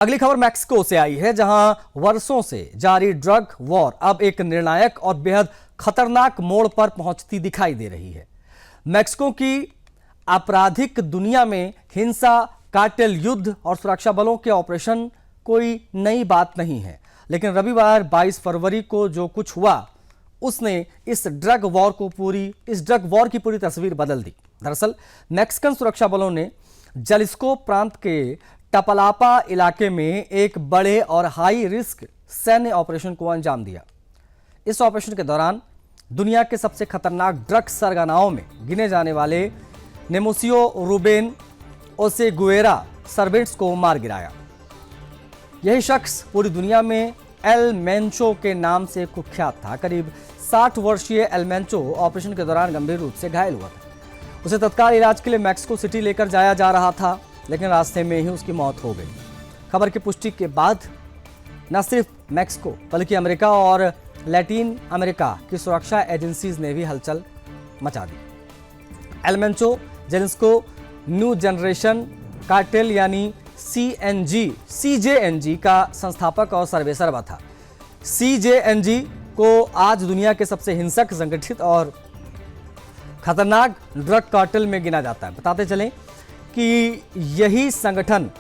अगली खबर मैक्सिको से आई है, जहां वर्षों से जारी ड्रग वॉर अब एक निर्णायक और बेहद खतरनाक मोड़ पर पहुंचती दिखाई दे रही है। मैक्सिको की आपराधिक दुनिया में हिंसा, कार्टेल युद्ध और सुरक्षा बलों के ऑपरेशन कोई नई बात नहीं है, लेकिन रविवार 22 फरवरी को जो कुछ हुआ उसने इस ड्रग वॉर की पूरी तस्वीर बदल दी। दरअसल मैक्सिकन सुरक्षा बलों ने जलिस्को प्रांत के टपलापा इलाके में एक बड़े और हाई रिस्क सैन्य ऑपरेशन को अंजाम दिया। इस ऑपरेशन के दौरान दुनिया के सबसे खतरनाक ड्रग सरगनाओं में गिने जाने वाले नेमोसियो रूबेन ओसेगुएरा सर्वेंट्स को मार गिराया। यही शख्स पूरी दुनिया में एल मेंचो के नाम से कुख्यात था। करीब 60 वर्षीय एल मेंचो ऑपरेशन के दौरान गंभीर रूप से घायल हुआ था। उसे तत्काल इलाज के लिए मैक्सिको सिटी लेकर जाया जा रहा था, लेकिन रास्ते में ही उसकी मौत हो गई। खबर की पुष्टि के बाद न सिर्फ मैक्सिको बल्कि अमेरिका और लैटिन अमेरिका की सुरक्षा एजेंसीज ने भी हलचल मचा दी। El Mencho Jalisco new generation cartel यानी सीजेएनजी का संस्थापक और सर्वेसर्वा था। सीजेएनजी को आज दुनिया के सबसे हिंसक, संगठित और खतरनाक ड्रग कार्टेल में गिना जाता है। बताते चलें कि यही संगठन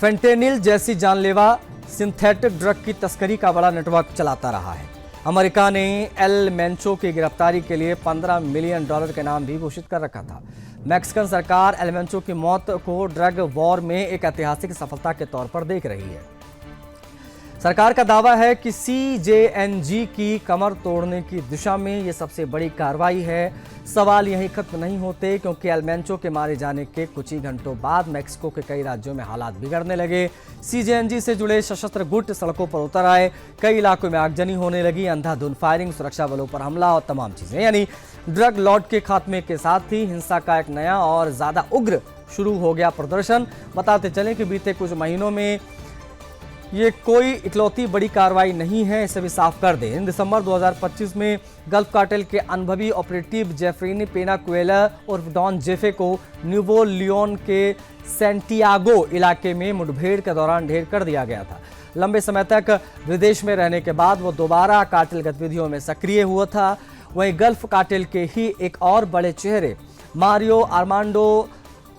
फेंटेनिल जैसी जानलेवा सिंथेटिक ड्रग की तस्करी का बड़ा नेटवर्क चलाता रहा है। अमेरिका ने एल मेंचो की गिरफ्तारी के लिए $15 मिलियन के नाम भी घोषित कर रखा था। मैक्सिकन सरकार एल मेंचो की मौत को ड्रग वॉर में एक ऐतिहासिक सफलता के तौर पर देख रही है। सरकार का दावा है कि सीजेएनजी की कमर तोड़ने की दिशा में यह सबसे बड़ी कार्रवाई है। सवाल यहीं खत्म नहीं होते, क्योंकि एल मेंचो के मारे जाने के कुछ ही घंटों बाद मैक्सिको के कई राज्यों में हालात बिगड़ने लगे। सीजेएनजी से जुड़े सशस्त्र गुट सड़कों पर उतर आए, कई इलाकों में आगजनी होने लगी, अंधाधुंध फायरिंग, सुरक्षा बलों पर हमला और तमाम चीजें। यानी ड्रग लॉर्ड के खात्मे के साथ ही हिंसा का एक नया और ज्यादा उग्र शुरू हो गया प्रदर्शन। बताते चलें कि बीते कुछ महीनों में ये कोई इकलौती बड़ी कार्रवाई नहीं है, इसे भी साफ कर दें। दिसंबर 2025 में गल्फ कार्टेल के अनुभवी ऑपरेटिव जेफरीनी पेनाकुएला और डॉन जेफे को न्यूवो लियोन के सैंटियागो इलाके में मुठभेड़ के दौरान ढेर कर दिया गया था। लंबे समय तक विदेश में रहने के बाद वो दोबारा कार्टेल गतिविधियों में सक्रिय हुआ था। वहीं गल्फ कार्टेल के ही एक और बड़े चेहरे मारियो आर्मांडो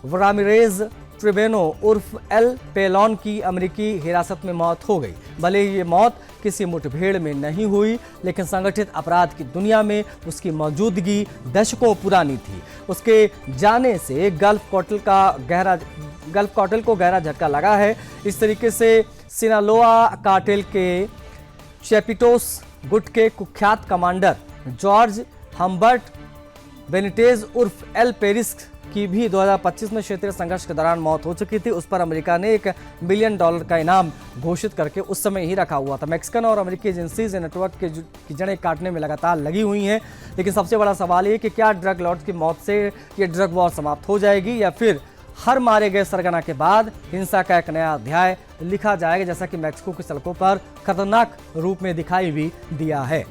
रामिरेज ट्रिबेनो उर्फ एल पेलॉन की अमेरिकी हिरासत में मौत हो गई। भले ही ये मौत किसी मुठभेड़ में नहीं हुई, लेकिन संगठित अपराध की दुनिया में उसकी मौजूदगी दशकों पुरानी थी। उसके जाने से गल्फ कार्टेल को गहरा झटका लगा है। इस तरीके से सिनालोआ कार्टेल के चेपिटोस गुट के कुख्यात कमांडर जॉर्ज हम्बर्ट बेनिटेज उर्फ एल पेरिस की भी 2025 में क्षेत्रीय संघर्ष के दौरान मौत हो चुकी थी। उस पर अमेरिका ने $1 बिलियन का इनाम घोषित करके उस समय ही रखा हुआ था। मैक्सिकन और अमेरिकी एजेंसीज नेटवर्क की जड़ें काटने में लगातार लगी हुई हैं, लेकिन सबसे बड़ा सवाल ये कि क्या ड्रग लॉर्ड्स की मौत से ये ड्रग वॉर समाप्त हो जाएगी, या फिर हर मारे गए सरगना के बाद हिंसा का एक नया अध्याय लिखा जाएगा, जैसा कि मैक्सिको की सड़कों पर खतरनाक रूप में दिखाई भी दिया है।